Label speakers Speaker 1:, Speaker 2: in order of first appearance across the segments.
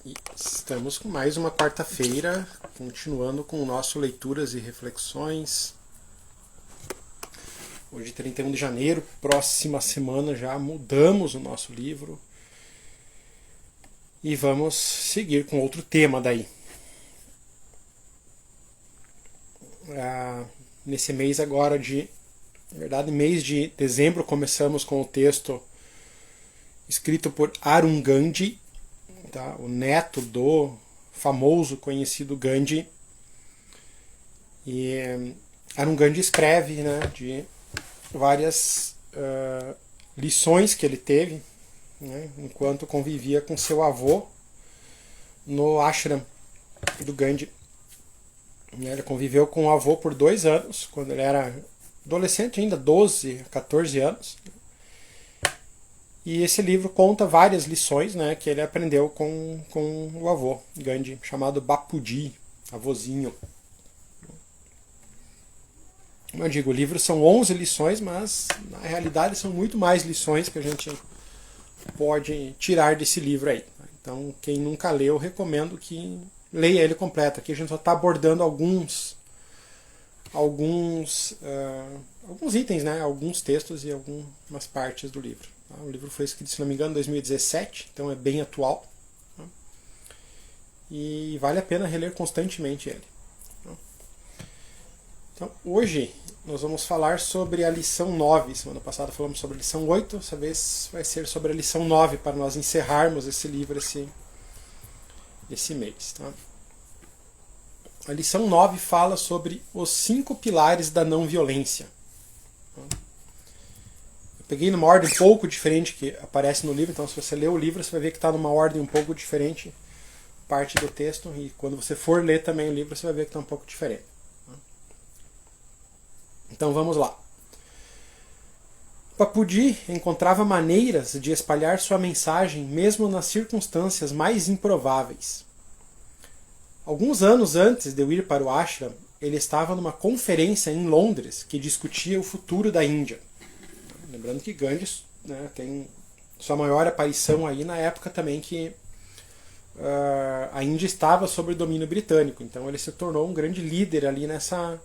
Speaker 1: E estamos com mais uma quarta-feira, continuando com o nosso Leituras e Reflexões. Hoje, 31 de janeiro, próxima semana já mudamos o nosso livro. E vamos seguir com outro tema daí. Nesse mês agora na verdade, mês de dezembro, começamos com o texto escrito por Arun Gandhi, tá? O neto do famoso, conhecido Gandhi. E Arun Gandhi escreve, né, de várias lições que ele teve, né, enquanto convivia com seu avô no ashram do Gandhi. Ele conviveu com o avô por 2 anos, quando ele era adolescente ainda, 12, 14 anos. E esse livro conta várias lições, né, que ele aprendeu com o avô Gandhi, chamado Bapuji, avôzinho. Como eu digo, o livro são 11 lições, mas na realidade são muito mais lições que a gente pode tirar desse livro aí. Então, quem nunca leu, recomendo que leia ele completo. Aqui a gente só está abordando alguns itens, né? Alguns textos e algumas partes do livro. O livro foi escrito, se não me engano, em 2017, então é bem atual. E vale a pena reler constantemente ele. Então, hoje nós vamos falar sobre a lição 9. Semana passada falamos sobre a lição 8, dessa vez vai ser sobre a lição 9, para nós encerrarmos esse livro esse mês. Tá? A lição 9 fala sobre os 5 pilares da não violência. Eu peguei numa ordem um pouco diferente que aparece no livro, então se você ler o livro você vai ver que está numa ordem um pouco diferente parte do texto, e quando você for ler também o livro você vai ver que está um pouco diferente. Então vamos lá. Bapuji encontrava maneiras de espalhar sua mensagem mesmo nas circunstâncias mais improváveis. Alguns anos antes de eu ir para o ashram, ele estava numa conferência em Londres que discutia o futuro da Índia. Lembrando que Gandhi, né, tem sua maior aparição aí na época também que a Índia estava sob o domínio britânico. Então ele se tornou um grande líder ali nessa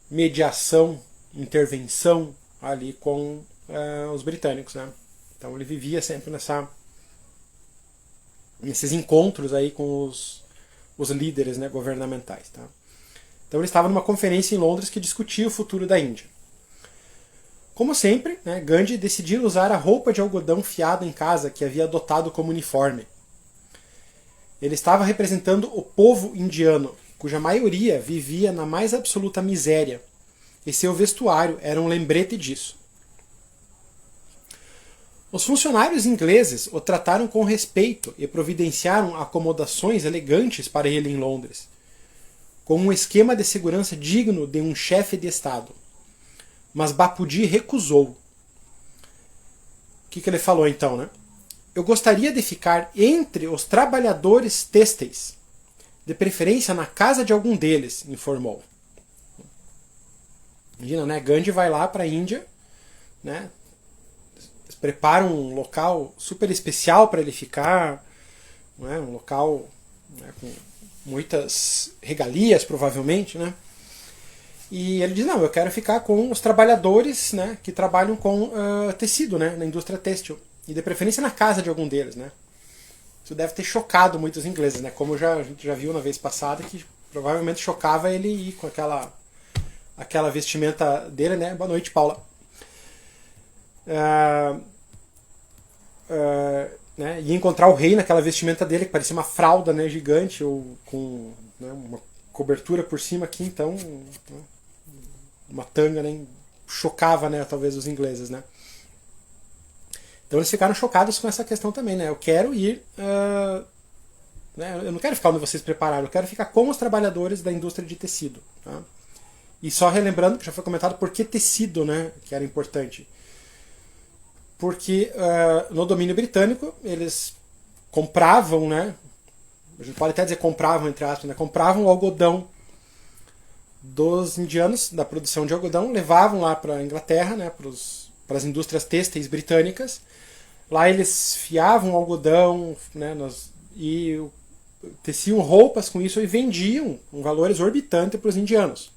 Speaker 1: mediação, intervenção ali com os britânicos, né? Então ele vivia sempre nesses encontros aí com os líderes, né, governamentais, tá? Então ele estava numa conferência em Londres que discutia o futuro da Índia. Como sempre, né, Gandhi decidiu usar a roupa de algodão fiada em casa que havia adotado como uniforme. Ele estava representando o povo indiano, cuja maioria vivia na mais absoluta miséria, e seu vestuário era um lembrete disso. Os funcionários ingleses o trataram com respeito e providenciaram acomodações elegantes para ele em Londres, com um esquema de segurança digno de um chefe de Estado. Mas Bapuji recusou. O que ele falou então, né? Eu gostaria de ficar entre os trabalhadores têxteis, de preferência na casa de algum deles, informou. Imagina, né? Gandhi vai lá para a Índia, né? Eles preparam um local super especial para ele ficar, né? Um local, né, com muitas regalias, provavelmente, né? E ele diz, não, eu quero ficar com os trabalhadores, né, que trabalham com tecido, né, na indústria têxtil. E de preferência na casa de algum deles, né? Isso deve ter chocado muitos ingleses, né? Como a gente já viu na vez passada, que provavelmente chocava ele ir com aquela vestimenta dele, né? Boa noite, Paula. Né? E encontrar o rei naquela vestimenta dele, que parecia uma fralda, né, gigante, ou com, né, uma cobertura por cima aqui, então, né, uma tanga, né, chocava, né, talvez os ingleses, né? Então eles ficaram chocados com essa questão também, né? Eu quero ir, né, eu não quero ficar onde vocês prepararam, eu quero ficar com os trabalhadores da indústria de tecido. Tá? E só relembrando, que já foi comentado, por que tecido, né, que era importante. Porque no domínio britânico eles compravam, né, a gente pode até dizer compravam, entre aspas, né, compravam o algodão dos indianos, da produção de algodão, levavam lá para a Inglaterra, né, para as indústrias têxteis britânicas, Lá eles fiavam algodão, né, e teciam roupas com isso e vendiam um valor exorbitante para os indianos.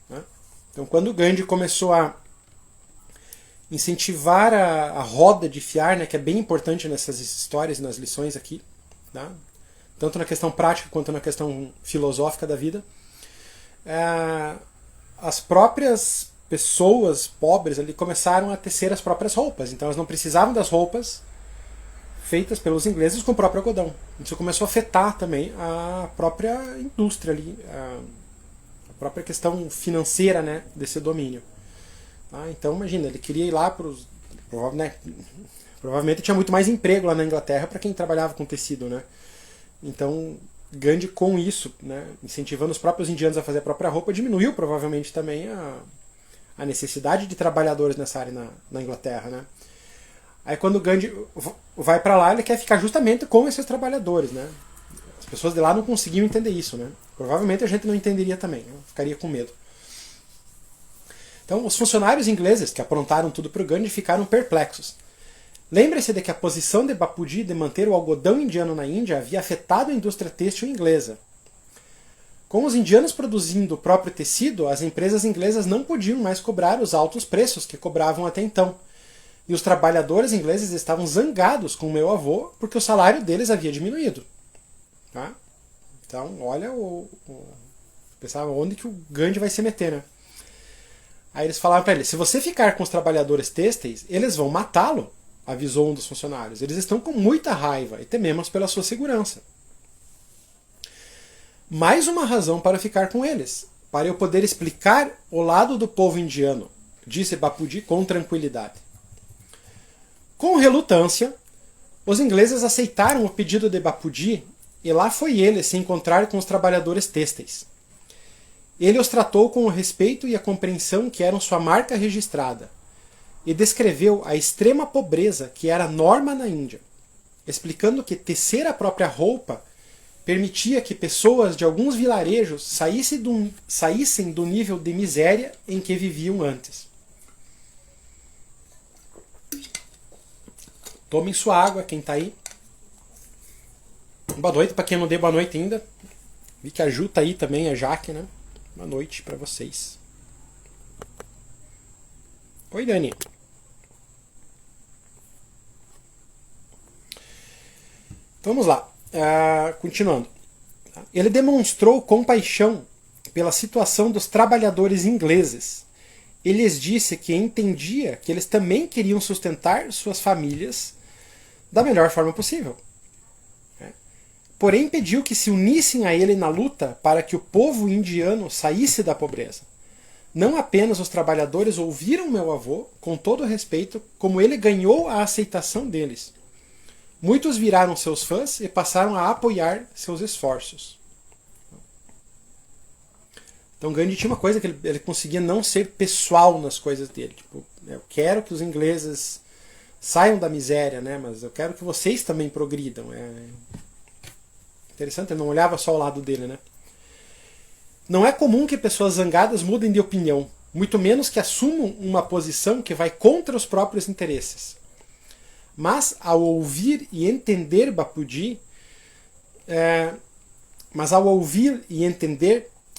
Speaker 1: Né? Então, quando Gandhi começou a incentivar a roda de fiar, né, que é bem importante nessas histórias e nas lições aqui, tá? Tanto na questão prática quanto na questão filosófica da vida, as próprias pessoas pobres ali começaram a tecer as próprias roupas. Então elas não precisavam das roupas feitas pelos ingleses com o próprio algodão. Isso começou a afetar também a própria indústria ali, a própria questão financeira, né, desse domínio. Então imagina, ele queria ir lá para os... Né, provavelmente tinha muito mais emprego lá na Inglaterra para quem trabalhava com tecido, né? Então Gandhi, com isso, né, incentivando os próprios indianos a fazer a própria roupa, diminuiu provavelmente também a necessidade de trabalhadores nessa área na Inglaterra, né? Aí quando Gandhi vai para lá, ele quer ficar justamente com esses trabalhadores, né? As pessoas de lá não conseguiam entender isso, né? Provavelmente a gente não entenderia também, né? Ficaria com medo. Então os funcionários ingleses que aprontaram tudo para o Gandhi ficaram perplexos. Lembre-se de que a posição de Bapuji de manter o algodão indiano na Índia havia afetado a indústria têxtil inglesa. Com os indianos produzindo o próprio tecido, as empresas inglesas não podiam mais cobrar os altos preços que cobravam até então. E os trabalhadores ingleses estavam zangados com o meu avô porque o salário deles havia diminuído. Tá? Então, olha pensava onde que o Gandhi vai se meter, né? Aí eles falaram para ele, se você ficar com os trabalhadores têxteis, eles vão matá-lo, avisou um dos funcionários. Eles estão com muita raiva e tememos pela sua segurança. Mais uma razão para ficar com eles, para eu poder explicar o lado do povo indiano, disse Bapuji com tranquilidade. Com relutância, os ingleses aceitaram o pedido de Bapuji e lá foi ele se encontrar com os trabalhadores têxteis. Ele os tratou com o respeito e a compreensão que eram sua marca registrada e descreveu a extrema pobreza que era norma na Índia, explicando que tecer a própria roupa permitia que pessoas de alguns vilarejos saíssem do nível de miséria em que viviam antes. Tomem sua água, quem está aí. Boa noite para quem não deu boa noite ainda. Vi que a Ju tá aí também, a Jaque, né? Boa noite para vocês. Oi, Dani. Vamos lá. Continuando. Ele demonstrou compaixão pela situação dos trabalhadores ingleses. Ele lhes disse que entendia que eles também queriam sustentar suas famílias da melhor forma possível. Porém, pediu que se unissem a ele na luta para que o povo indiano saísse da pobreza. Não apenas os trabalhadores ouviram meu avô com todo respeito, como ele ganhou a aceitação deles. Muitos viraram seus fãs e passaram a apoiar seus esforços. Então Gandhi tinha uma coisa que ele conseguia não ser pessoal nas coisas dele. Tipo, eu quero que os ingleses saiam da miséria, né? Mas eu quero que vocês também progridam. Interessante, ele não olhava só o lado dele, né? Não é comum que pessoas zangadas mudem de opinião, muito menos que assumam uma posição que vai contra os próprios interesses. Mas ao ouvir e entender Bapuji,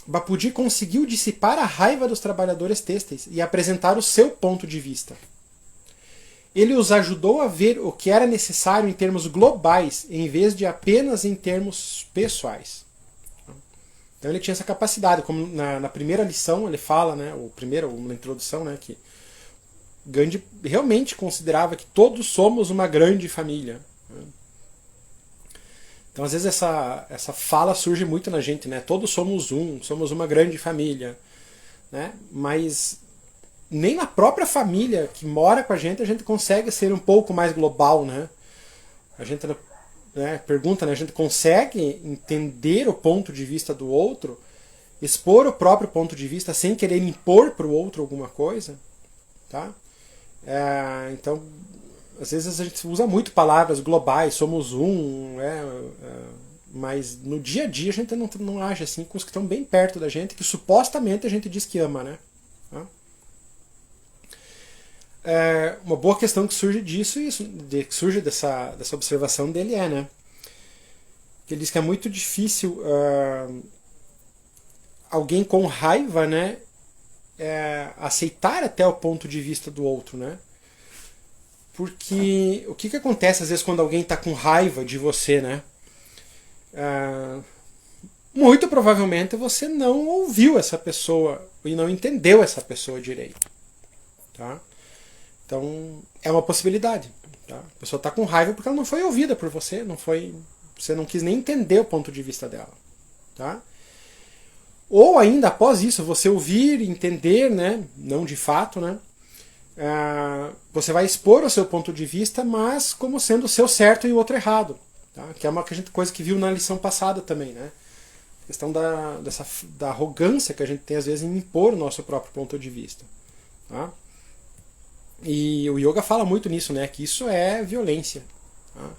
Speaker 1: Bapuji conseguiu dissipar a raiva dos trabalhadores têxteis e apresentar o seu ponto de vista. Ele os ajudou a ver o que era necessário em termos globais, em vez de apenas em termos pessoais. Então ele tinha essa capacidade, como na primeira lição ele fala, né, na introdução, né, que Gandhi realmente considerava que todos somos uma grande família. Então às vezes essa fala surge muito na gente, né? Todos somos somos uma grande família, né? Mas nem na própria família que mora com a gente consegue ser um pouco mais global, né? A gente pergunta, né? A gente consegue entender o ponto de vista do outro, expor o próprio ponto de vista sem querer impor para o outro alguma coisa, tá? Então às vezes a gente usa muito palavras globais, somos mas no dia a dia a gente não age assim com os que estão bem perto da gente, que supostamente a gente diz que ama, né? uma boa questão que surge disso, que surge dessa observação dele né? Que ele diz que é muito difícil alguém com raiva, né, aceitar até o ponto de vista do outro, né? Porque o que acontece às vezes quando alguém está com raiva de você, né? Muito provavelmente você não ouviu essa pessoa e não entendeu essa pessoa direito, tá? Então é uma possibilidade, tá? A pessoa está com raiva porque ela não foi ouvida por você, você não quis nem entender o ponto de vista dela, tá? Ou ainda após isso você ouvir, entender, né? Não de fato, né? Você vai expor o seu ponto de vista, mas como sendo o seu certo e o outro errado, tá? Que é uma coisa que viu na lição passada também, né? A questão da arrogância que a gente tem às vezes em impor o nosso próprio ponto de vista, tá? E o yoga fala muito nisso, né? Que isso é violência, tá?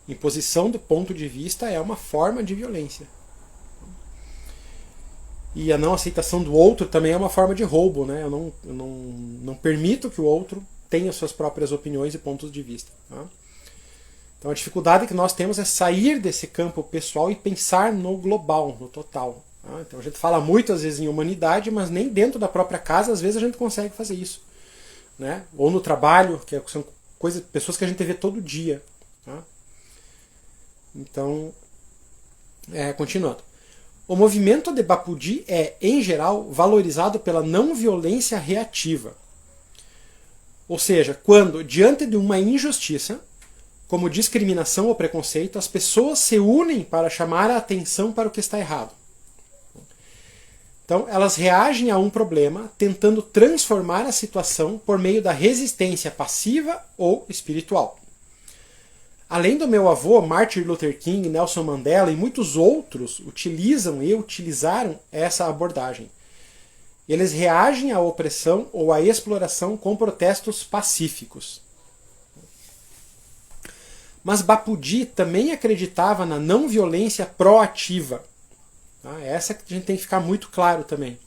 Speaker 1: Imposição do ponto de vista é uma forma de violência. E a não aceitação do outro também é uma forma de roubo, né? Eu não permito que o outro tenha suas próprias opiniões e pontos de vista, tá? Então a dificuldade que nós temos é sair desse campo pessoal e pensar no global, no total, tá? Então a gente fala muito às vezes em humanidade, mas nem dentro da própria casa às vezes a gente consegue fazer isso, né? Ou no trabalho, que são pessoas que a gente vê todo dia, tá? Então, continuando. O movimento de Bapudi é, em geral, valorizado pela não violência reativa. Ou seja, quando, diante de uma injustiça, como discriminação ou preconceito, as pessoas se unem para chamar a atenção para o que está errado. Então, elas reagem a um problema tentando transformar a situação por meio da resistência passiva ou espiritual. Além do meu avô, Martin Luther King, Nelson Mandela e muitos outros utilizam e utilizaram essa abordagem. Eles reagem à opressão ou à exploração com protestos pacíficos. Mas Bapudi também acreditava na não violência proativa. Essa que a gente tem que ficar muito claro também,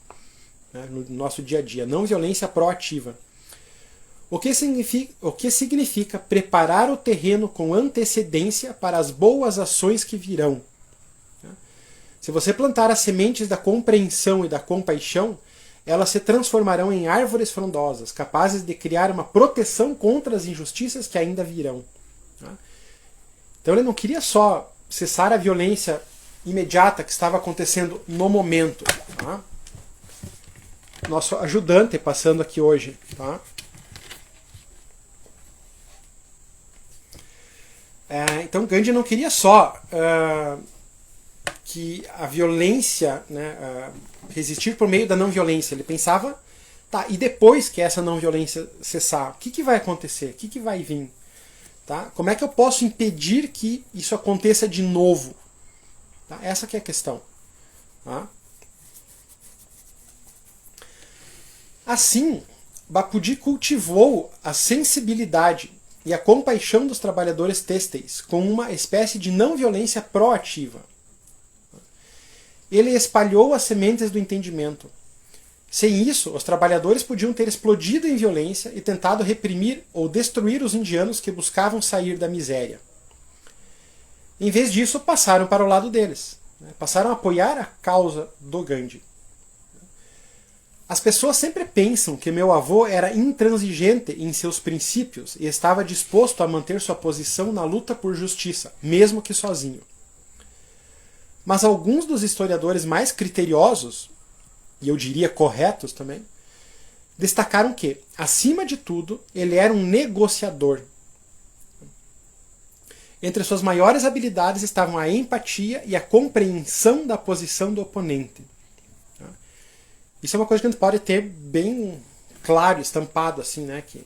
Speaker 1: né, no nosso dia a dia. Não violência proativa. O que significa preparar o terreno com antecedência para as boas ações que virão. Se você plantar as sementes da compreensão e da compaixão, elas se transformarão em árvores frondosas, capazes de criar uma proteção contra as injustiças que ainda virão. Então ele não queria só cessar a violência imediata que estava acontecendo no momento. Tá? Nosso ajudante passando aqui hoje. Tá? Então Gandhi não queria só que a violência, né, resistir por meio da não violência. Ele pensava, tá, e depois que essa não violência cessar, o que vai acontecer? O que vai vir? Tá? Como é que eu posso impedir que isso aconteça de novo? Tá? Essa que é a questão. Tá? Assim, Bapudi cultivou a sensibilidade e a compaixão dos trabalhadores têxteis com uma espécie de não violência proativa. Ele espalhou as sementes do entendimento. Sem isso, os trabalhadores podiam ter explodido em violência e tentado reprimir ou destruir os indianos que buscavam sair da miséria. Em vez disso, passaram para o lado deles. Passaram a apoiar a causa do Gandhi. As pessoas sempre pensam que meu avô era intransigente em seus princípios e estava disposto a manter sua posição na luta por justiça, mesmo que sozinho. Mas alguns dos historiadores mais criteriosos, e eu diria corretos também, destacaram que, acima de tudo, ele era um negociador. Entre suas maiores habilidades estavam a empatia e a compreensão da posição do oponente. Isso é uma coisa que a gente pode ter bem claro, estampado assim, né? Que,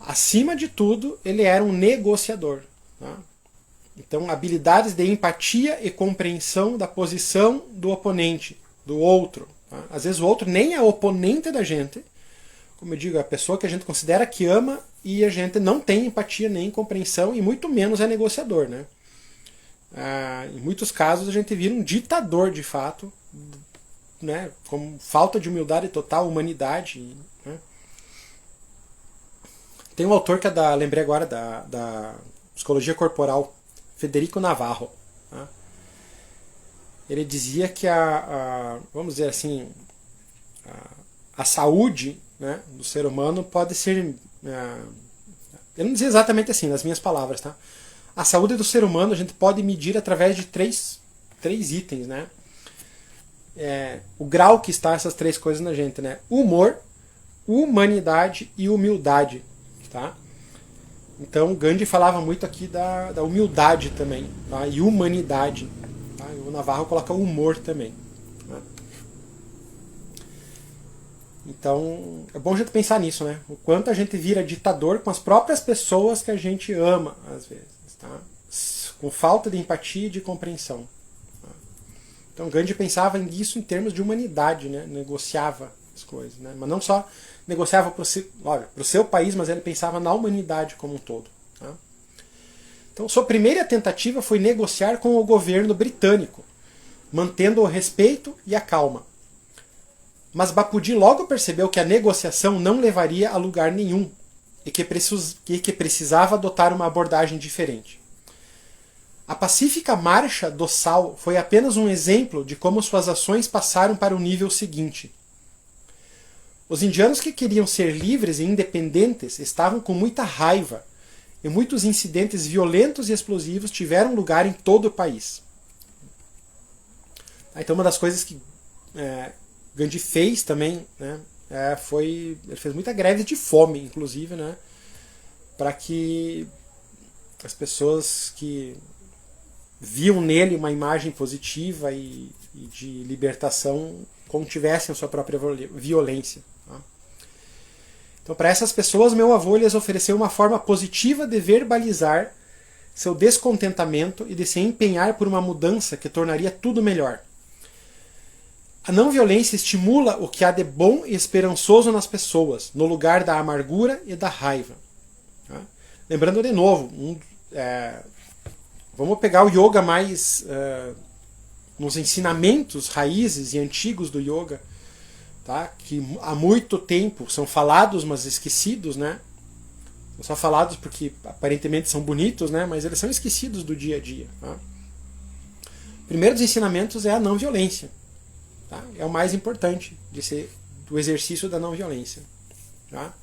Speaker 1: acima de tudo, ele era um negociador. Tá? Então, habilidades de empatia e compreensão da posição do oponente, do outro. Tá? Às vezes o outro nem é oponente da gente, como eu digo, é a pessoa que a gente considera que ama e a gente não tem empatia nem compreensão e muito menos é negociador. Né? Em muitos casos a gente vira um ditador de fato, né, com falta de humildade total, humanidade. Né? Tem um autor que é lembrei agora, da psicologia corporal, Federico Navarro. Tá? Ele dizia que vamos dizer assim, a saúde, né, do ser humano pode ser... eu não dizia exatamente assim, nas minhas palavras, tá? A saúde do ser humano a gente pode medir através de três itens, né? O grau que está essas três coisas na gente, né? Humor, humanidade e humildade, tá? Então Gandhi falava muito aqui da humildade também, tá? E humanidade, tá? E o Navarro coloca o humor também, tá? Então é bom a gente pensar nisso, né? O quanto a gente vira ditador com as próprias pessoas que a gente ama, às vezes, tá? Com falta de empatia e de compreensão. Então Gandhi pensava nisso em termos de humanidade, né? Negociava as coisas, né? Mas não só negociava para o seu país, mas ele pensava na humanidade como um todo. Tá? Então sua primeira tentativa foi negociar com o governo britânico, mantendo o respeito e a calma. Mas Bapuji logo percebeu que a negociação não levaria a lugar nenhum e que precisava adotar uma abordagem diferente. A pacífica Marcha do Sal foi apenas um exemplo de como suas ações passaram para o nível seguinte. Os indianos que queriam ser livres e independentes estavam com muita raiva, e muitos incidentes violentos e explosivos tiveram lugar em todo o país. Então uma das coisas que Gandhi fez também, né, ele fez muita greve de fome, inclusive, né, para que as pessoas que viam nele uma imagem positiva e de libertação contivessem a sua própria violência. Tá? Então, para essas pessoas, meu avô lhes ofereceu uma forma positiva de verbalizar seu descontentamento e de se empenhar por uma mudança que tornaria tudo melhor. A não violência estimula o que há de bom e esperançoso nas pessoas, no lugar da amargura e da raiva. Tá? Lembrando de novo, vamos pegar o yoga mais nos ensinamentos raízes e antigos do yoga, tá? Que há muito tempo são falados, mas esquecidos, né? Não só falados porque aparentemente são bonitos, né? Mas eles são esquecidos do dia a dia. Tá? O primeiro dos ensinamentos é a não violência. Tá? É o mais importante do exercício da não violência. Tá?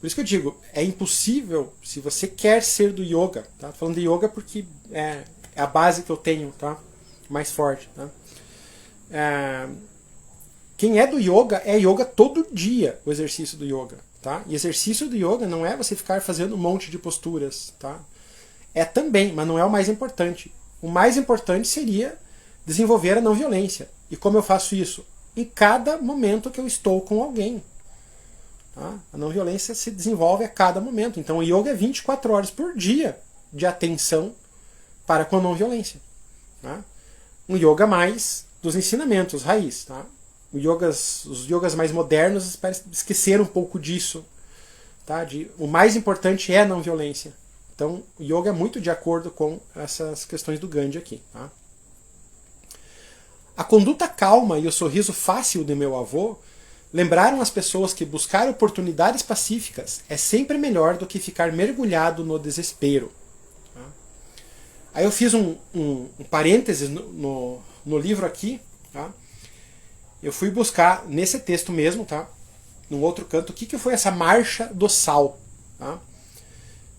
Speaker 1: Por isso que eu digo, é impossível, se você quer ser do yoga, tá? Tô falando de yoga porque é a base que eu tenho, tá? Mais forte. Tá? Quem é do yoga é yoga todo dia, o exercício do yoga. Tá? E exercício do yoga não é você ficar fazendo um monte de posturas. Tá? É também, mas não é o mais importante. O mais importante seria desenvolver a não violência. E como eu faço isso? Em cada momento que eu estou com alguém. Tá? A não violência se desenvolve a cada momento. Então o yoga é 24 horas por dia de atenção para com a não violência. Tá? Um yoga mais dos ensinamentos raiz. Tá? Os yogas mais modernos esqueceram um pouco disso. Tá? O mais importante é a não violência. Então o yoga é muito de acordo com essas questões do Gandhi aqui. Tá? A conduta calma e o sorriso fácil de meu avô lembraram as pessoas que buscar oportunidades pacíficas é sempre melhor do que ficar mergulhado no desespero. Tá? Aí eu fiz um parênteses no livro aqui. Tá? Eu fui buscar nesse texto mesmo, tá? Num outro canto, o que foi essa Marcha do Sal. Tá?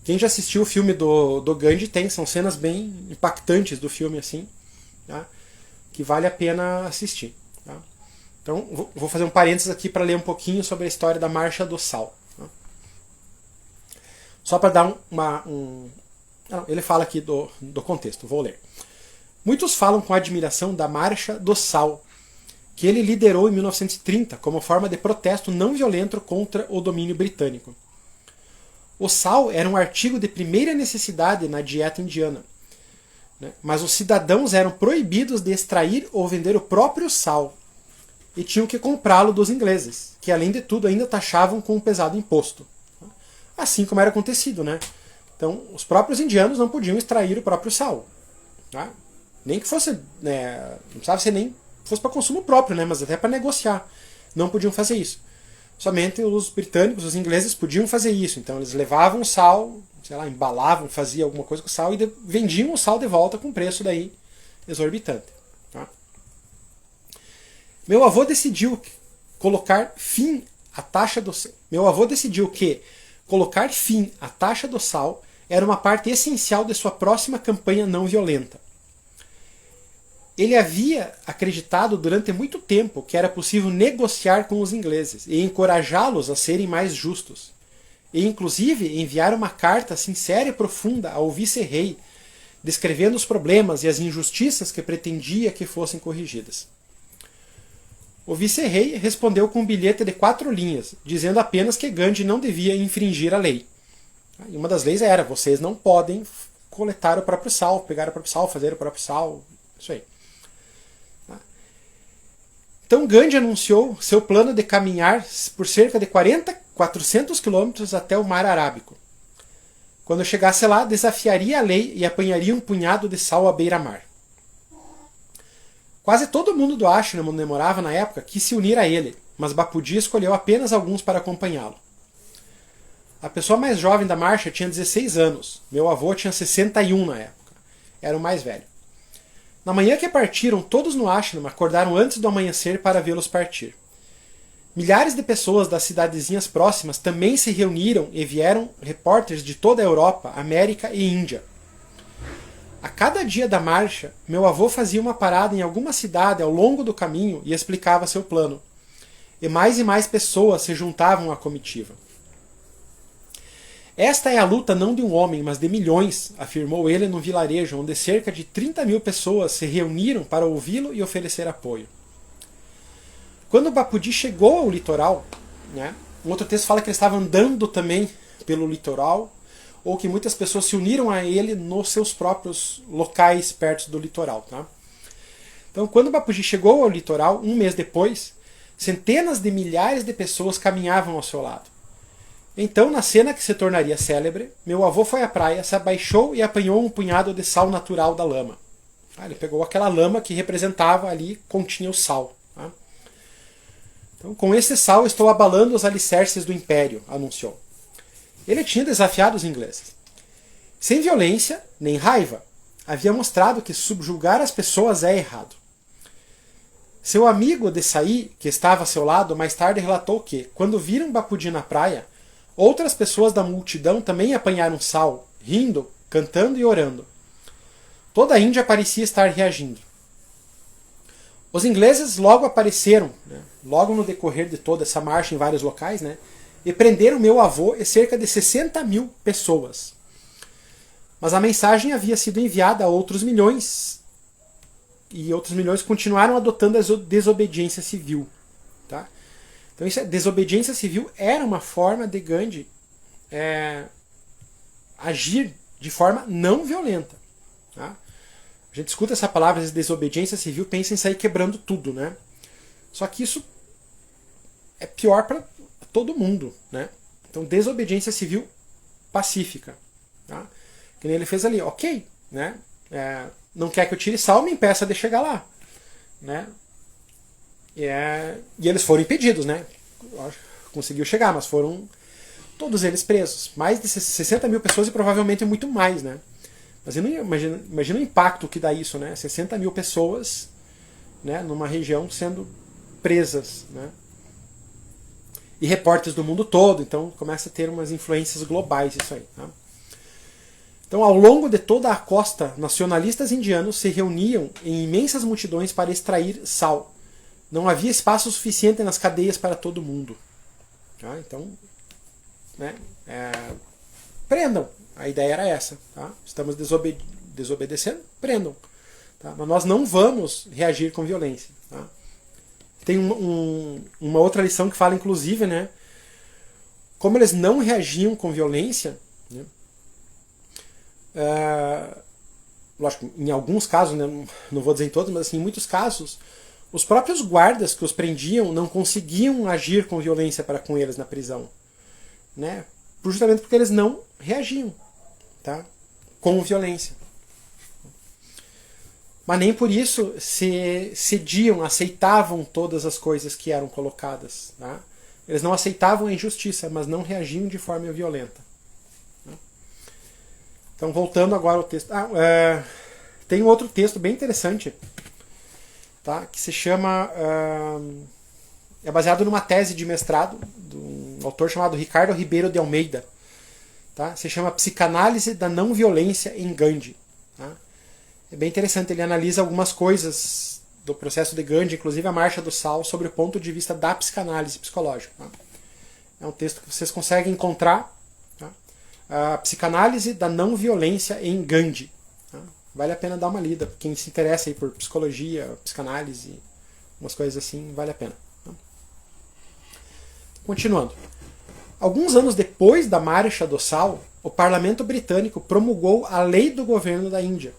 Speaker 1: Quem já assistiu o filme do Gandhi são cenas bem impactantes do filme, assim, tá? Que vale a pena assistir. Tá? Então, vou fazer um parênteses aqui para ler um pouquinho sobre a história da Marcha do Sal. Tá? Só para dar ele fala aqui do contexto, vou ler. Muitos falam com admiração da Marcha do Sal, que ele liderou em 1930 como forma de protesto não violento contra o domínio britânico. O sal era um artigo de primeira necessidade na dieta indiana. Mas os cidadãos eram proibidos de extrair ou vender o próprio sal e tinham que comprá-lo dos ingleses, que além de tudo ainda taxavam com um pesado imposto. Assim como era acontecido, né? Então, os próprios indianos não podiam extrair o próprio sal. Tá? Nem que fosse, não precisava ser nem fosse para consumo próprio, né? Mas até para negociar. Não podiam fazer isso. Somente os britânicos, os ingleses podiam fazer isso. Então eles levavam o sal, sei lá, embalavam, faziam alguma coisa com o sal e vendiam o sal de volta com preço daí exorbitante. Tá? Meu avô decidiu colocar fim à taxa do sal. Meu avô decidiu que colocar fim à taxa do sal era uma parte essencial de sua próxima campanha não violenta. Ele havia acreditado durante muito tempo que era possível negociar com os ingleses e encorajá-los a serem mais justos. E inclusive enviar uma carta sincera e profunda ao vice-rei, descrevendo os problemas e as injustiças que pretendia que fossem corrigidas. O vice-rei respondeu com um bilhete de 4 linhas, dizendo apenas que Gandhi não devia infringir a lei. E uma das leis era: vocês não podem coletar o próprio sal, pegar o próprio sal, fazer o próprio sal, isso aí. Então Gandhi anunciou seu plano de caminhar por cerca de 400 quilômetros até o Mar Arábico. Quando chegasse lá, desafiaria a lei e apanharia um punhado de sal à beira-mar. Quase todo mundo do ashram onde morava na época quis se unir a ele, mas Bapuji escolheu apenas alguns para acompanhá-lo. A pessoa mais jovem da marcha tinha 16 anos. Meu avô tinha 61 na época. Era o mais velho. Na manhã que partiram, todos no ashram acordaram antes do amanhecer para vê-los partir. Milhares de pessoas das cidadezinhas próximas também se reuniram e vieram repórteres de toda a Europa, América e Índia. A cada dia da marcha, meu avô fazia uma parada em alguma cidade ao longo do caminho e explicava seu plano. E mais pessoas se juntavam à comitiva. Esta é a luta não de um homem, mas de milhões, afirmou ele num vilarejo onde cerca de 30 mil pessoas se reuniram para ouvi-lo e oferecer apoio. Quando Bapuji chegou ao litoral, né, um outro texto fala que ele estava andando também pelo litoral, ou que muitas pessoas se uniram a ele nos seus próprios locais perto do litoral. Tá? Então, quando Bapuji chegou ao litoral, um mês depois, centenas de milhares de pessoas caminhavam ao seu lado. Então, na cena que se tornaria célebre, meu avô foi à praia, se abaixou e apanhou um punhado de sal natural da lama. Ele pegou aquela lama que representava ali, continha o sal. Tá? Então, com esse sal estou abalando os alicerces do império, anunciou. Ele tinha desafiado os ingleses. Sem violência, nem raiva, havia mostrado que subjugar as pessoas é errado. Seu amigo Desai, que estava a seu lado, mais tarde relatou que, quando viram Bapuji na praia, outras pessoas da multidão também apanharam sal, rindo, cantando e orando. Toda a Índia parecia estar reagindo. Os ingleses logo apareceram, né, logo no decorrer de toda essa marcha em vários locais, né, e prenderam meu avô e cerca de 60 mil pessoas. Mas a mensagem havia sido enviada a outros milhões, e outros milhões continuaram adotando a desobediência civil. Tá? Então, desobediência civil era uma forma de Gandhi agir de forma não violenta. Tá? A gente escuta essa palavra de desobediência civil, pensa em sair quebrando tudo. Né? Só que isso é pior para todo mundo. Né? Então, desobediência civil pacífica. Tá? Que nem ele fez ali, ok, né? Não quer que eu tire sal, me impeça de chegar lá. Né? E eles foram impedidos, né? Conseguiu chegar, mas foram todos eles presos. Mais de 60 mil pessoas e provavelmente muito mais, né? Mas imagina o impacto que dá isso, né? 60 mil pessoas, né, numa região sendo presas, né? E repórteres do mundo todo, então começa a ter umas influências globais isso aí. Tá? Então, ao longo de toda a costa, nacionalistas indianos se reuniam em imensas multidões para extrair sal. Não havia espaço suficiente nas cadeias para todo mundo. Tá? Então, né, prendam. A ideia era essa. Tá? Estamos desobedecendo? Prendam. Tá? Mas nós não vamos reagir com violência. Tá? Tem uma outra lição que fala, inclusive, né, como eles não reagiam com violência. Né, lógico, em alguns casos, né, não vou dizer em todos, mas assim, em muitos casos, os próprios guardas que os prendiam não conseguiam agir com violência para com eles na prisão. Né, justamente porque eles não reagiam, tá, com violência. Mas nem por isso se cediam, aceitavam todas as coisas que eram colocadas. Tá? Eles não aceitavam a injustiça, mas não reagiam de forma violenta. Então, voltando agora ao texto. Tem um outro texto bem interessante, tá? Que se chama... é baseado numa tese de mestrado de um autor chamado Ricardo Ribeiro de Almeida. Tá? Se chama Psicanálise da Não Violência em Gandhi. Tá? É bem interessante, ele analisa algumas coisas do processo de Gandhi, inclusive a marcha do sal, sobre o ponto de vista da psicanálise psicológica. Tá? É um texto que vocês conseguem encontrar. Tá? A Psicanálise da Não Violência em Gandhi. Tá? Vale a pena dar uma lida. Quem se interessa aí por psicologia, psicanálise, umas coisas assim, vale a pena. Tá? Continuando. Alguns anos depois da Marcha do Sal, o parlamento britânico promulgou a Lei do Governo da Índia,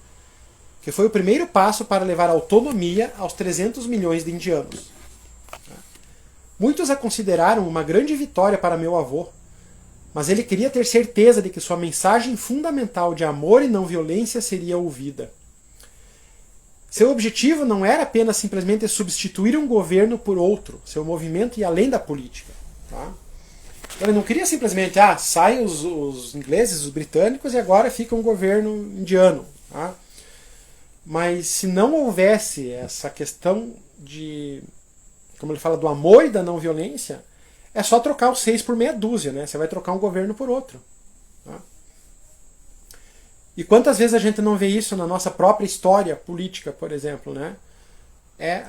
Speaker 1: que foi o primeiro passo para levar autonomia aos 300 milhões de indianos. Muitos a consideraram uma grande vitória para meu avô, mas ele queria ter certeza de que sua mensagem fundamental de amor e não violência seria ouvida. Seu objetivo não era apenas simplesmente substituir um governo por outro, seu movimento ia além da política. Tá? Ele não queria simplesmente, saem os ingleses, os britânicos, e agora fica um governo indiano. Tá? Mas se não houvesse essa questão de, como ele fala, do amor e da não violência, é só trocar os 6 por meia dúzia, né? Você vai trocar um governo por outro. Tá? E quantas vezes a gente não vê isso na nossa própria história política, por exemplo, né?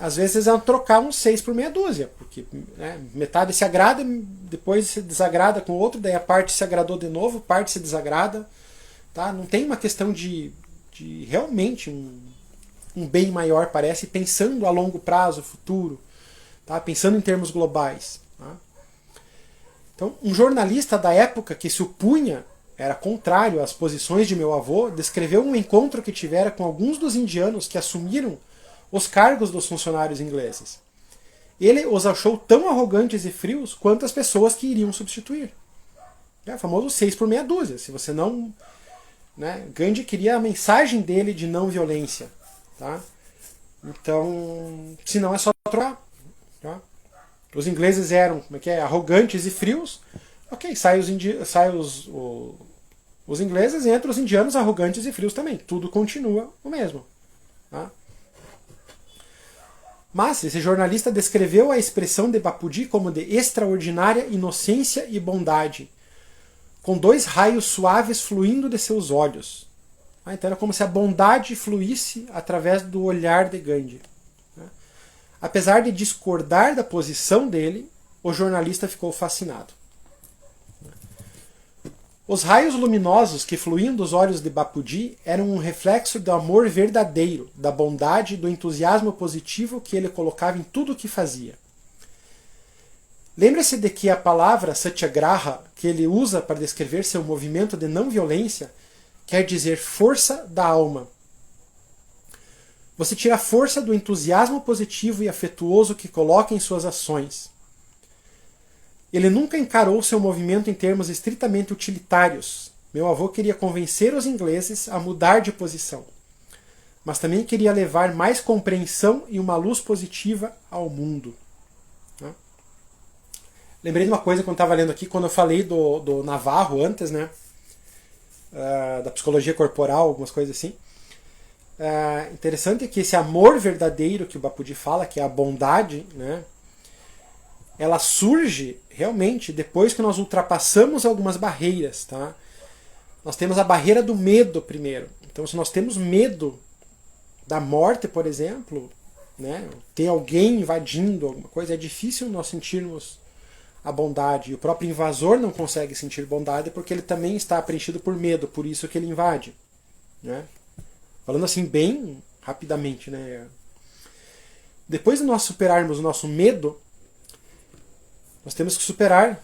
Speaker 1: Às vezes é trocar uns 6 por meia dúzia, porque metade se agrada, depois se desagrada com o outro, daí a parte se agradou de novo, parte se desagrada. Tá? Não tem uma questão de realmente um bem maior, parece, pensando a longo prazo, futuro, tá? Pensando em termos globais. Tá? Então, um jornalista da época que se opunha, era contrário às posições de meu avô, descreveu um encontro que tivera com alguns dos indianos que assumiram os cargos dos funcionários ingleses. Ele os achou tão arrogantes e frios quanto as pessoas que iriam substituir. É o famoso 6 por meia dúzia. Se você não... Gandhi queria a mensagem dele de não violência. Tá? Então, se não é só trocar. Tá? Os ingleses eram arrogantes e frios. Ok, sai os ingleses e entra os indianos arrogantes e frios também. Tudo continua o mesmo. Tá? Mas esse jornalista descreveu a expressão de Bapuji como de extraordinária inocência e bondade, com 2 raios suaves fluindo de seus olhos. Então era como se a bondade fluísse através do olhar de Gandhi. Apesar de discordar da posição dele, o jornalista ficou fascinado. Os raios luminosos que fluíam dos olhos de Bapuji eram um reflexo do amor verdadeiro, da bondade e do entusiasmo positivo que ele colocava em tudo o que fazia. Lembre-se de que a palavra satyagraha, que ele usa para descrever seu movimento de não violência, quer dizer força da alma. Você tira a força do entusiasmo positivo e afetuoso que coloca em suas ações. Ele nunca encarou seu movimento em termos estritamente utilitários. Meu avô queria convencer os ingleses a mudar de posição, mas também queria levar mais compreensão e uma luz positiva ao mundo. Lembrei de uma coisa quando estava lendo aqui, quando eu falei do Navarro antes, né? Da psicologia corporal, algumas coisas assim. Interessante é que esse amor verdadeiro que o Bapuji fala, que é a bondade, né? Ela surge realmente depois que nós ultrapassamos algumas barreiras. Tá? Nós temos a barreira do medo primeiro. Então, se nós temos medo da morte, por exemplo, né? Tem alguém invadindo alguma coisa, é difícil nós sentirmos a bondade. E o próprio invasor não consegue sentir bondade porque ele também está preenchido por medo, por isso que ele invade. Né? Falando assim bem rapidamente. Né? Depois de nós superarmos o nosso medo, nós temos que superar,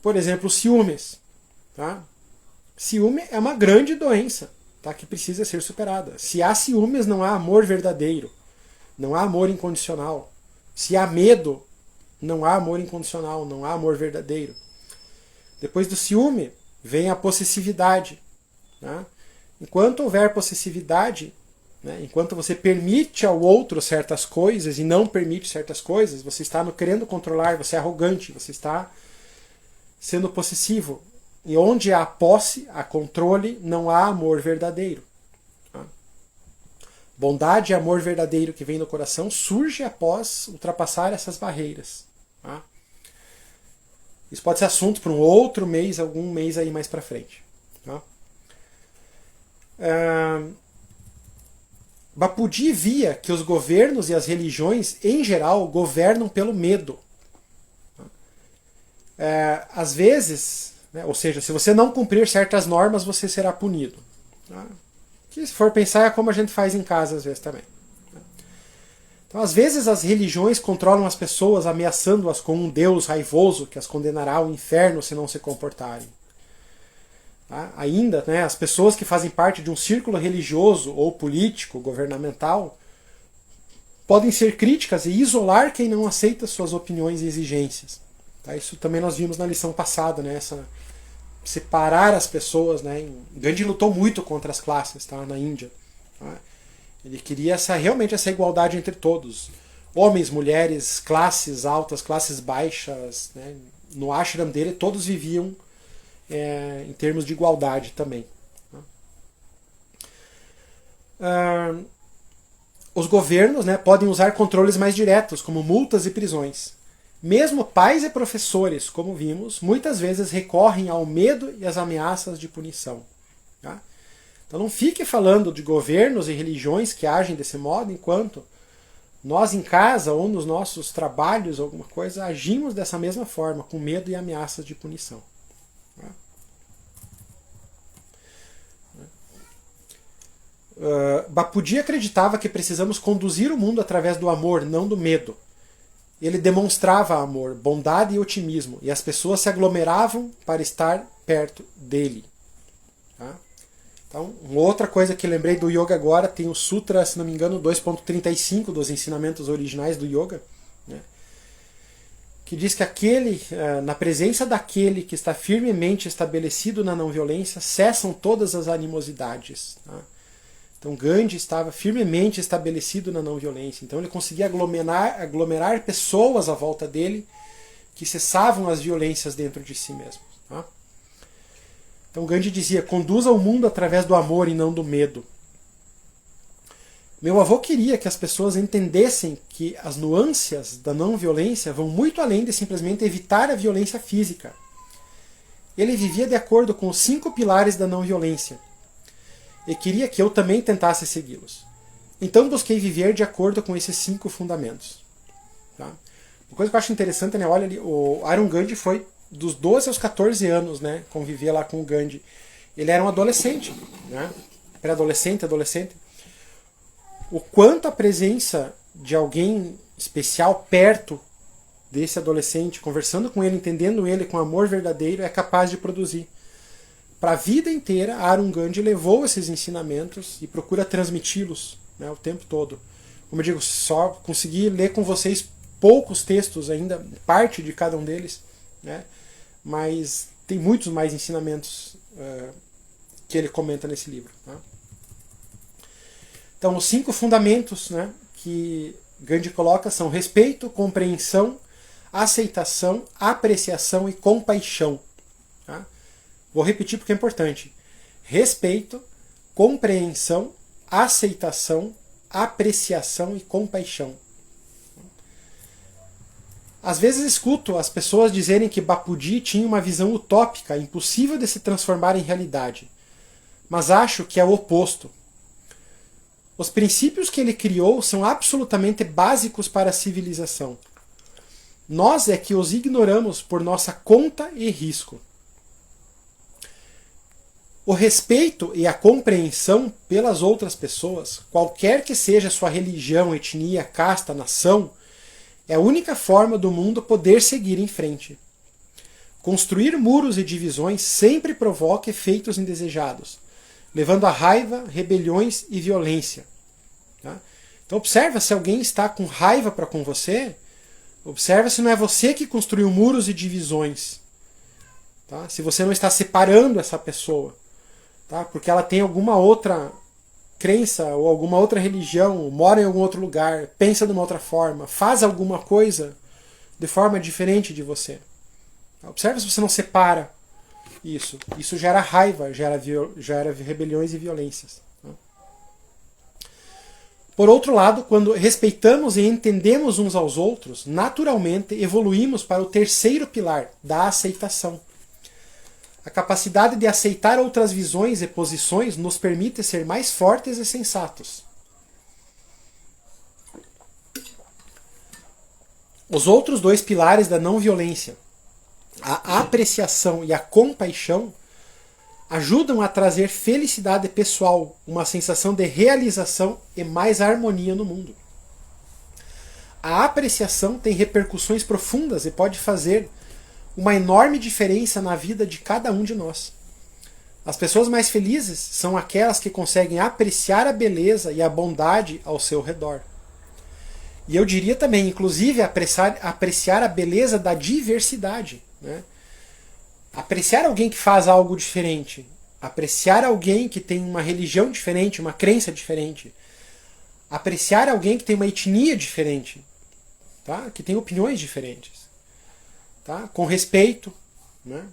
Speaker 1: por exemplo, os ciúmes. Tá? Ciúme é uma grande doença, tá? Que precisa ser superada. Se há ciúmes, não há amor verdadeiro. Não há amor incondicional. Se há medo, não há amor incondicional, não há amor verdadeiro. Depois do ciúme, vem a possessividade. Tá? Enquanto houver possessividade, né? Enquanto você permite ao outro certas coisas e não permite certas coisas, você está querendo controlar, você é arrogante, você está sendo possessivo. E onde há posse, há controle, não há amor verdadeiro. Tá? Bondade e amor verdadeiro que vem no coração surge após ultrapassar essas barreiras. Tá? Isso pode ser assunto para um outro mês, algum mês aí mais para frente. Tá? Bapudi via que os governos e as religiões, em geral, governam pelo medo. Às vezes, né, ou seja, se você não cumprir certas normas, você será punido. Tá? Que, se for pensar, é como a gente faz em casa às vezes também. Então, às vezes, as religiões controlam as pessoas, ameaçando-as com um Deus raivoso que as condenará ao inferno se não se comportarem. Tá? Ainda, né, as pessoas que fazem parte de um círculo religioso ou político, governamental, podem ser críticas e isolar quem não aceita suas opiniões e exigências. Tá? Isso também nós vimos na lição passada, né, separar as pessoas. Né? Gandhi lutou muito contra as classes, tá, na Índia. Tá? Ele queria realmente essa igualdade entre todos. Homens, mulheres, classes altas, classes baixas. Né? No ashram dele todos viviam em termos de igualdade também. Os governos, né, podem usar controles mais diretos, como multas e prisões. Mesmo pais e professores, como vimos, muitas vezes recorrem ao medo e às ameaças de punição. Tá? Então não fique falando de governos e religiões que agem desse modo, enquanto nós em casa ou nos nossos trabalhos, alguma coisa, agimos dessa mesma forma, com medo e ameaças de punição. Bapudi acreditava que precisamos conduzir o mundo através do amor, não do medo. Ele demonstrava amor, bondade e otimismo, e as pessoas se aglomeravam para estar perto dele. Tá? Então, uma outra coisa que lembrei do yoga agora, tem o Sutra, se não me engano, 2.35 dos ensinamentos originais do yoga, né? Que diz que na presença daquele que está firmemente estabelecido na não violência, cessam todas as animosidades. Tá? Então Gandhi estava firmemente estabelecido na não violência. Então ele conseguia aglomerar pessoas à volta dele que cessavam as violências dentro de si mesmo. Tá? Então Gandhi dizia: conduza o mundo através do amor e não do medo. Meu avô queria que as pessoas entendessem que as nuances da não violência vão muito além de simplesmente evitar a violência física. Ele vivia de acordo com os 5 pilares da não violência. E queria que eu também tentasse segui-los. Então busquei viver de acordo com esses 5 fundamentos. Tá? Uma coisa que eu acho interessante, né? Olha ali, o Arun Gandhi foi dos 12 aos 14 anos, né? Convivia lá com o Gandhi. Ele era um adolescente, né? Pré-adolescente, adolescente. O quanto a presença de alguém especial perto desse adolescente, conversando com ele, entendendo ele com amor verdadeiro, é capaz de produzir. Para a vida inteira, Arun Gandhi levou esses ensinamentos e procura transmiti-los, né, o tempo todo. Como eu digo, só consegui ler com vocês poucos textos ainda, parte de cada um deles, né, mas tem muitos mais ensinamentos que ele comenta nesse livro. Tá? Então, os 5 fundamentos, né, que Gandhi coloca são respeito, compreensão, aceitação, apreciação e compaixão. Tá? Vou repetir porque é importante. Respeito, compreensão, aceitação, apreciação e compaixão. Às vezes escuto as pessoas dizerem que Bapudi tinha uma visão utópica, impossível de se transformar em realidade. Mas acho que é o oposto. Os princípios que ele criou são absolutamente básicos para a civilização. Nós é que os ignoramos por nossa conta e risco. O respeito e a compreensão pelas outras pessoas, qualquer que seja sua religião, etnia, casta, nação, é a única forma do mundo poder seguir em frente. Construir muros e divisões sempre provoca efeitos indesejados, levando a raiva, rebeliões e violência. Tá? Então observa se alguém está com raiva para com você, observa se não é você que construiu muros e divisões. Tá? Se você não está separando essa pessoa. Tá? Porque ela tem alguma outra crença ou alguma outra religião, mora em algum outro lugar, pensa de uma outra forma, faz alguma coisa de forma diferente de você. Observe se você não separa isso. Isso gera raiva, gera rebeliões e violências. Por outro lado, quando respeitamos e entendemos uns aos outros, naturalmente evoluímos para o terceiro pilar, da aceitação. A capacidade de aceitar outras visões e posições nos permite ser mais fortes e sensatos. Os outros dois pilares da não violência, a apreciação e a compaixão, ajudam a trazer felicidade pessoal, uma sensação de realização e mais harmonia no mundo. A apreciação tem repercussões profundas e pode fazer uma enorme diferença na vida de cada um de nós. As pessoas mais felizes são aquelas que conseguem apreciar a beleza e a bondade ao seu redor. E eu diria também, inclusive, apreciar a beleza da diversidade, né? Apreciar alguém que faz algo diferente. Apreciar alguém que tem uma religião diferente, uma crença diferente. Apreciar alguém que tem uma etnia diferente, tá? Que tem opiniões diferentes. Tá? Com respeito. Né?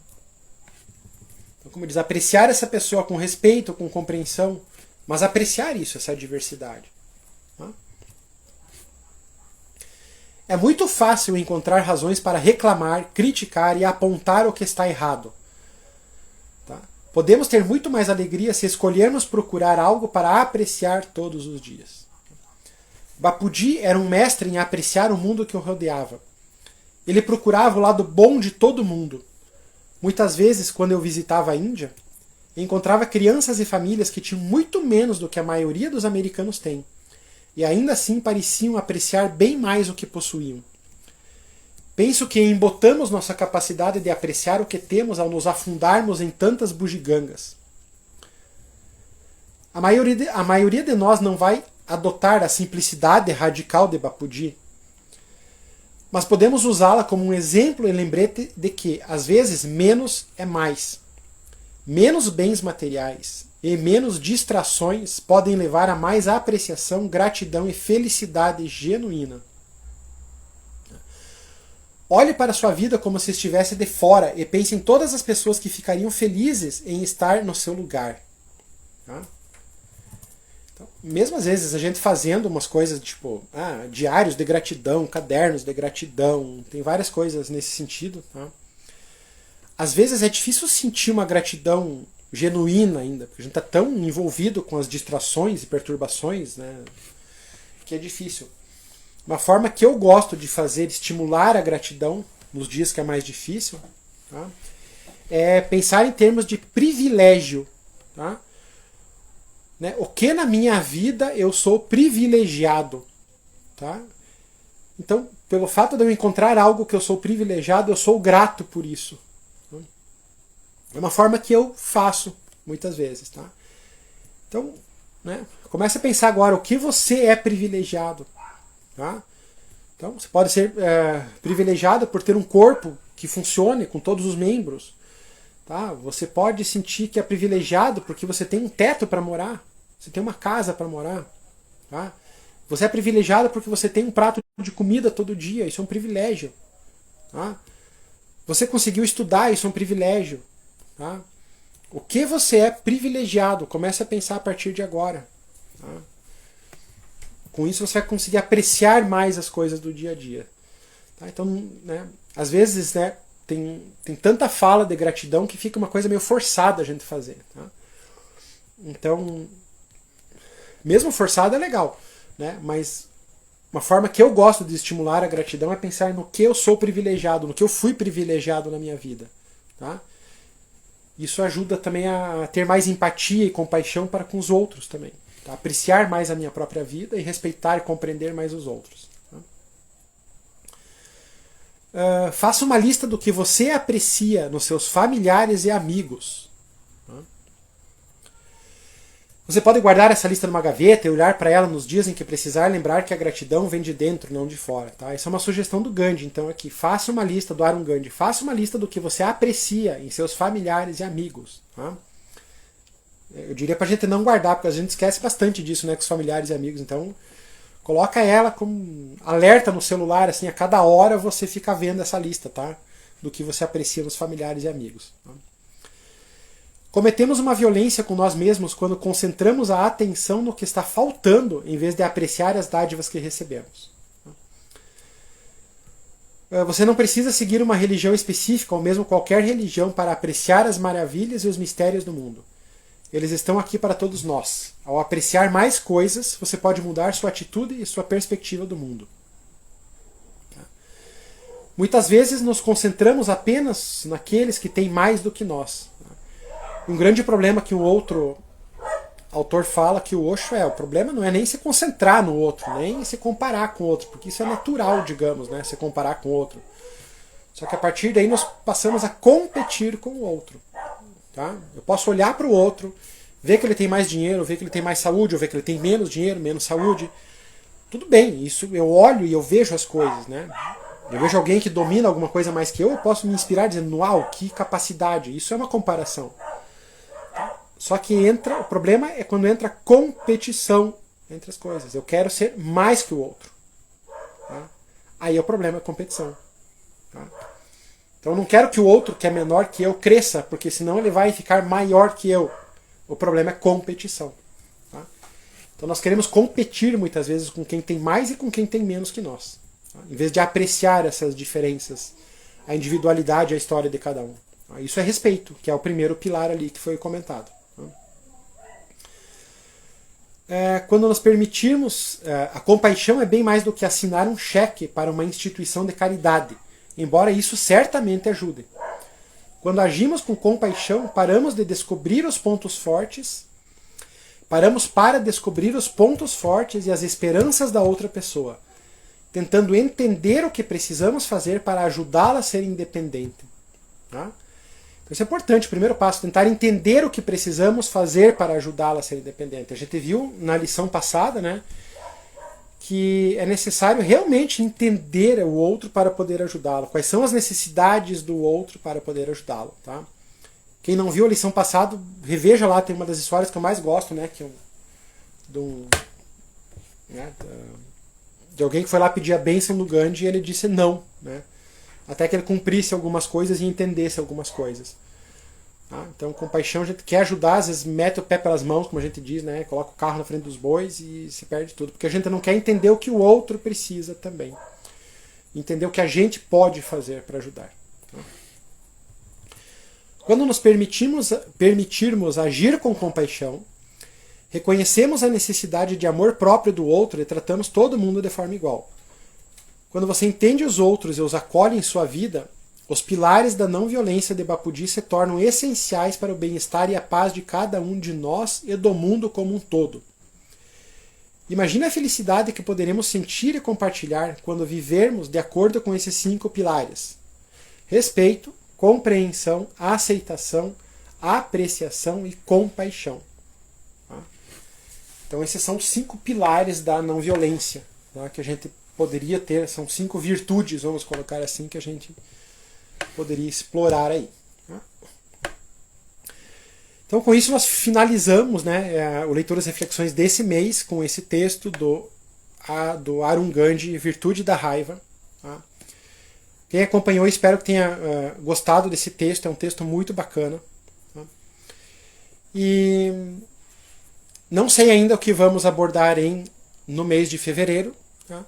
Speaker 1: Então, como diz, apreciar essa pessoa com respeito, com compreensão, mas apreciar isso, essa diversidade. Tá? É muito fácil encontrar razões para reclamar, criticar e apontar o que está errado. Tá? Podemos ter muito mais alegria se escolhermos procurar algo para apreciar todos os dias. Bapudi era um mestre em apreciar o mundo que o rodeava. Ele procurava o lado bom de todo mundo. Muitas vezes, quando eu visitava a Índia, encontrava crianças e famílias que tinham muito menos do que a maioria dos americanos tem. E ainda assim pareciam apreciar bem mais o que possuíam. Penso que embotamos nossa capacidade de apreciar o que temos ao nos afundarmos em tantas bugigangas. A maioria de nós não vai adotar a simplicidade radical de Bapudi, mas podemos usá-la como um exemplo e lembrete de que, às vezes, menos é mais. Menos bens materiais e menos distrações podem levar a mais apreciação, gratidão e felicidade genuína. Olhe para a sua vida como se estivesse de fora e pense em todas as pessoas que ficariam felizes em estar no seu lugar. Tá? Então, mesmo às vezes a gente fazendo umas coisas tipo diários de gratidão, cadernos de gratidão, tem várias coisas nesse sentido. Tá? Às vezes é difícil sentir uma gratidão genuína ainda, porque a gente está tão envolvido com as distrações e perturbações, né, que é difícil. Uma forma que eu gosto de fazer, estimular a gratidão nos dias que é mais difícil, tá, é pensar em termos de privilégio. Tá? Né, o que na minha vida eu sou privilegiado. Tá? Então, pelo fato de eu encontrar algo que eu sou privilegiado, eu sou grato por isso. É uma forma que eu faço muitas vezes. Tá? Então, né, comece a pensar agora o que você é privilegiado. Tá? Então, você pode ser privilegiado por ter um corpo que funcione com todos os membros. Tá? Você pode sentir que é privilegiado porque você tem um teto para morar. Você tem uma casa para morar. Tá? Você é privilegiado porque você tem um prato de comida todo dia. Isso é um privilégio. Tá? Você conseguiu estudar. Isso é um privilégio. Tá? O que você é privilegiado? Comece a pensar a partir de agora. Tá? Com isso você vai conseguir apreciar mais as coisas do dia a dia. Tá? Então, né, às vezes, né, tem tanta fala de gratidão que fica uma coisa meio forçada a gente fazer. Tá? Então, mesmo forçada é legal. Né? Mas uma forma que eu gosto de estimular a gratidão é pensar no que eu sou privilegiado, no que eu fui privilegiado na minha vida. Tá? Isso ajuda também a ter mais empatia e compaixão para com os outros também. Tá? Apreciar mais a minha própria vida e respeitar e compreender mais os outros. Tá? Faça uma lista do que você aprecia nos seus familiares e amigos. Tá? Você pode guardar essa lista numa gaveta e olhar para ela nos dias em que precisar lembrar que a gratidão vem de dentro, não de fora. Tá? Essa é uma sugestão do Gandhi. Então aqui, faça uma lista do Arun Gandhi. Faça uma lista do que você aprecia em seus familiares e amigos. Tá? Eu diria pra gente não guardar, porque a gente esquece bastante disso, né, com os familiares e amigos. Então, coloca ela como alerta no celular, assim, a cada hora você fica vendo essa lista, tá? Do que você aprecia nos familiares e amigos. Tá? Cometemos uma violência com nós mesmos quando concentramos a atenção no que está faltando, em vez de apreciar as dádivas que recebemos. Você não precisa seguir uma religião específica, ou mesmo qualquer religião, para apreciar as maravilhas e os mistérios do mundo. Eles estão aqui para todos nós. Ao apreciar mais coisas, você pode mudar sua atitude e sua perspectiva do mundo. Muitas vezes nos concentramos apenas naqueles que têm mais do que nós. Um grande problema que o outro autor fala, que o Osho o problema não é nem se concentrar no outro, nem se comparar com o outro, porque isso é natural, digamos, né, se comparar com o outro. Só que a partir daí nós passamos a competir com o outro. Tá? Eu posso olhar para o outro, ver que ele tem mais dinheiro, ver que ele tem mais saúde, ou ver que ele tem menos dinheiro, menos saúde. Tudo bem, isso eu olho e eu vejo as coisas, né? Eu vejo alguém que domina alguma coisa mais que eu posso me inspirar dizendo, uau, que capacidade. Isso é uma comparação. Só que o problema é quando entra competição entre as coisas. Eu quero ser mais que o outro. Tá? Aí o problema é competição. Tá? Então eu não quero que o outro, que é menor que eu, cresça, porque senão ele vai ficar maior que eu. O problema é competição. Tá? Então nós queremos competir muitas vezes com quem tem mais e com quem tem menos que nós. Tá? Em vez de apreciar essas diferenças, a individualidade, a história de cada um. Tá? Isso é respeito, que é o primeiro pilar ali que foi comentado. Quando nos permitirmos, a compaixão é bem mais do que assinar um cheque para uma instituição de caridade, embora isso certamente ajude. Quando agimos com compaixão, paramos para descobrir os pontos fortes e as esperanças da outra pessoa, tentando entender o que precisamos fazer para ajudá-la a ser independente. Tá? Então isso é importante, o primeiro passo, tentar entender o que precisamos fazer para ajudá-la a ser independente. A gente viu na lição passada, né, que é necessário realmente entender o outro para poder ajudá-lo. Quais são as necessidades do outro para poder ajudá-lo. Tá? Quem não viu a lição passada, reveja lá, tem uma das histórias que eu mais gosto, né, que é de alguém que foi lá pedir a bênção do Gandhi e ele disse não, né? Até que ele cumprisse algumas coisas e entendesse algumas coisas. Tá? Então, compaixão, a gente quer ajudar, às vezes mete o pé pelas mãos, como a gente diz, né? Coloca o carro na frente dos bois e se perde tudo. Porque a gente não quer entender o que o outro precisa também. Entender o que a gente pode fazer para ajudar. Tá? Quando nos permitirmos agir com compaixão, reconhecemos a necessidade de amor próprio do outro e tratamos todo mundo de forma igual. Quando você entende os outros e os acolhe em sua vida, os pilares da não violência de Bapudi se tornam essenciais para o bem-estar e a paz de cada um de nós e do mundo como um todo. Imagine a felicidade que poderemos sentir e compartilhar quando vivermos de acordo com esses 5 pilares: respeito, compreensão, aceitação, apreciação e compaixão. Então esses são os 5 pilares da não violência, tá? Que a gente poderia ter, são 5 virtudes, vamos colocar assim, que a gente poderia explorar aí. Então com isso nós finalizamos, né, o Leituras e Reflexões desse mês com esse texto do Arun Gandhi, Virtude da Raiva. Tá? Quem acompanhou, espero que tenha gostado desse texto, é um texto muito bacana. Tá? E não sei ainda o que vamos abordar no mês de fevereiro, tá?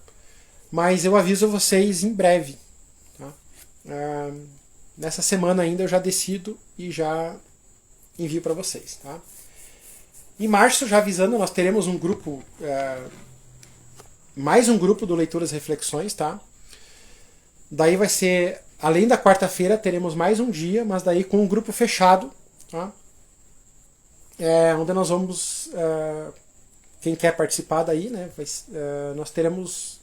Speaker 1: Mas eu aviso vocês em breve. Tá? Nessa semana ainda eu já decido e já envio para vocês. Tá? Em março, já avisando, nós teremos um grupo, mais um grupo do Leituras e Reflexões. Tá? Daí vai ser, além da quarta-feira, teremos mais um dia, mas daí com um grupo fechado. Tá? Onde nós vamos, quem quer participar daí, né, nós teremos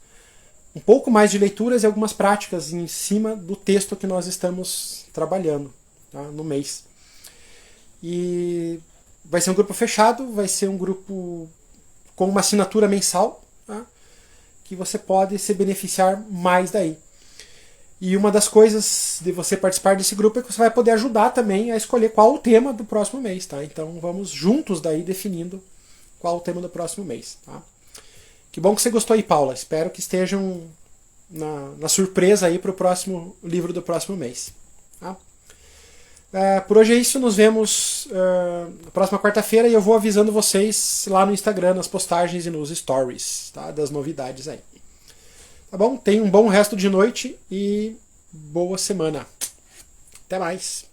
Speaker 1: um pouco mais de leituras e algumas práticas em cima do texto que nós estamos trabalhando, tá, no mês. E vai ser um grupo fechado, vai ser um grupo com uma assinatura mensal, tá, que você pode se beneficiar mais daí. E uma das coisas de você participar desse grupo é que você vai poder ajudar também a escolher qual o tema do próximo mês, tá? Então vamos juntos daí definindo qual o tema do próximo mês, tá? Que bom que você gostou aí, Paula. Espero que estejam na surpresa aí para o próximo livro do próximo mês, tá? Por hoje é isso, nos vemos na próxima quarta-feira e eu vou avisando vocês lá no Instagram, nas postagens e nos stories, tá? Das novidades aí. Tá bom? Tenha um bom resto de noite e boa semana. Até mais.